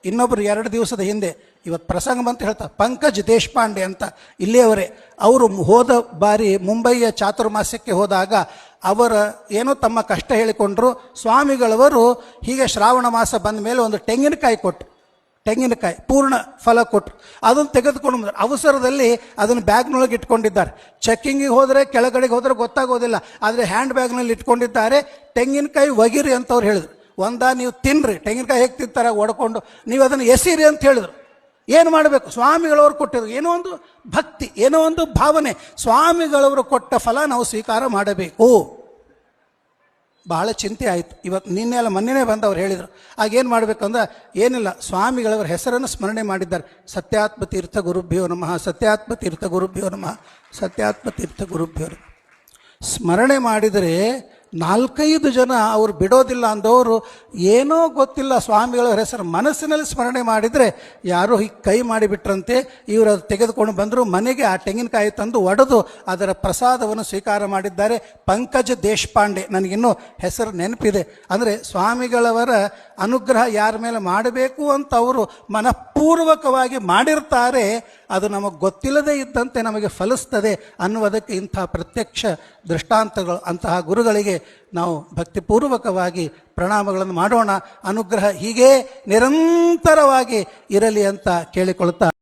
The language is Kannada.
ಇನ್ನೊಬ್ಬರು 2 ದಿವಸದ ಹಿಂದೆ ಇವತ್ತು ಪ್ರಸಂಗ ಬಂತ ಹೇಳ್ತಾರೆ, ಪಂಕಜ್ ದೇಶಪಾಂಡೆ ಅಂತ ಇಲ್ಲಿಯವರೇ. ಅವರು ಹೋದ ಬಾರಿ ಮುಂಬಯಿಯ ಚಾತುರ್ಮಾಸ್ಯಕ್ಕೆ ಹೋದಾಗ ಅವರ ಏನೋ ತಮ್ಮ ಕಷ್ಟ ಹೇಳಿಕೊಂಡ್ರು. ಸ್ವಾಮಿಗಳವರು ಹೀಗೆ ಶ್ರಾವಣ ಮಾಸ ಬಂದ ಮೇಲೆ ಒಂದು ತೆಂಗಿನಕಾಯಿ ಕೊಟ್ಟರು, ತೆಂಗಿನಕಾಯಿ ಪೂರ್ಣ ಫಲ ಕೊಟ್ಟರು. ಅದನ್ನು ತೆಗೆದುಕೊಂಡು ಬಂದರು. ಅವಸರದಲ್ಲಿ ಅದನ್ನು ಬ್ಯಾಗ್ನೊಳಗೆ ಇಟ್ಕೊಂಡಿದ್ದಾರೆ. ಚೆಕ್ಕಿಂಗಿಗೆ ಹೋದರೆ ಕೆಳಗಡೆಗೆ ಹೋದರೆ ಗೊತ್ತಾಗೋದಿಲ್ಲ, ಆದರೆ ಹ್ಯಾಂಡ್ ಬ್ಯಾಗ್ನಲ್ಲಿ ಇಟ್ಕೊಂಡಿದ್ದಾರೆ. ತೆಂಗಿನಕಾಯಿ ಒಗಿರಿ ಅಂತ ಅವ್ರು ಹೇಳಿದ್ರು. ನೀವು ತಿನ್ನಿರಿ, ತೆಂಗಿನಕಾಯಿ ಹೇಗೆ ತಿಂತಾರೆ ಒಡ್ಕೊಂಡು, ನೀವು ಅದನ್ನು ಎಸೀರಿ ಅಂತ ಹೇಳಿದ್ರು. ಏನು ಮಾಡಬೇಕು? ಸ್ವಾಮಿಗಳವರು ಕೊಟ್ಟಿದ್ರು. ಏನೋ ಒಂದು ಭಕ್ತಿ, ಏನೋ ಒಂದು ಭಾವನೆ, ಸ್ವಾಮಿಗಳವರು ಕೊಟ್ಟ ಫಲ ನಾವು ಸ್ವೀಕಾರ ಮಾಡಬೇಕು. ಬಹಳ ಚಿಂತೆ ಆಯಿತು. ಇವತ್ತು ನಿನ್ನೆಲ್ಲ ಮೊನ್ನೆನೇ ಬಂದವ್ರು ಹೇಳಿದರು. ಆಗೇನು ಮಾಡಬೇಕಂದ್ರೆ ಏನಿಲ್ಲ, ಸ್ವಾಮಿಗಳವರ ಹೆಸರನ್ನು ಸ್ಮರಣೆ ಮಾಡಿದ್ದಾರೆ. ಸತ್ಯಾತ್ಮ ತೀರ್ಥ ಗುರುಭ್ಯೋ ನಮಃ, ಸತ್ಯಾತ್ಮ ತೀರ್ಥ ಗುರುಭ್ಯೋ ನಮಃ, ಸತ್ಯಾತ್ಮ ತೀರ್ಥ ಗುರುಭ್ಯೋ ನಮಃ. ಸ್ಮರಣೆ ಮಾಡಿದರೆ 4-5 ಜನ ಅವರು ಬಿಡೋದಿಲ್ಲ ಅಂದವರು, ಏನೋ ಗೊತ್ತಿಲ್ಲ ಸ್ವಾಮಿಗಳ ಹೆಸರು ಮನಸ್ಸಿನಲ್ಲಿ ಸ್ಮರಣೆ ಮಾಡಿದರೆ ಯಾರೋ ಹೀಗೆ ಕೈ ಮಾಡಿಬಿಟ್ರಂತೆ. ಇವರು ಅದು ತೆಗೆದುಕೊಂಡು ಬಂದರು. ಮನೆಗೆ ಆ ತೆಂಗಿನಕಾಯಿ ತಂದು ಒಡೆದು ಅದರ ಪ್ರಸಾದವನ್ನು ಸ್ವೀಕಾರ ಮಾಡಿದ್ದಾರೆ. ಪಂಕಜ್ ದೇಶಪಾಂಡೆ, ನನಗಿನ್ನೂ ಹೆಸರು ನೆನಪಿದೆ. ಅಂದರೆ ಸ್ವಾಮಿಗಳವರ ಅನುಗ್ರಹ ಯಾರ ಮೇಲೆ ಮಾಡಬೇಕು ಅಂತ ಅವರು ಮನಃಪೂರ್ವಕವಾಗಿ ಮಾಡಿರ್ತಾರೆ. ಅದು ನಮಗೆ ಗೊತ್ತಿಲ್ಲದೇ ಇದ್ದಂತೆ ನಮಗೆ ಫಲಿಸ್ತದೆ ಅನ್ನುವುದಕ್ಕೆ ಇಂಥ ಪ್ರತ್ಯಕ್ಷ ದೃಷ್ಟಾಂತಗಳು. ಅಂತಹ ಗುರುಗಳಿಗೆ ನಾವು ಭಕ್ತಿಪೂರ್ವಕವಾಗಿ ಪ್ರಣಾಮಗಳನ್ನು ಮಾಡೋಣ. ಅನುಗ್ರಹ ಹೀಗೇ ನಿರಂತರವಾಗಿ ಇರಲಿ ಅಂತ ಕೇಳಿಕೊಳ್ತಾ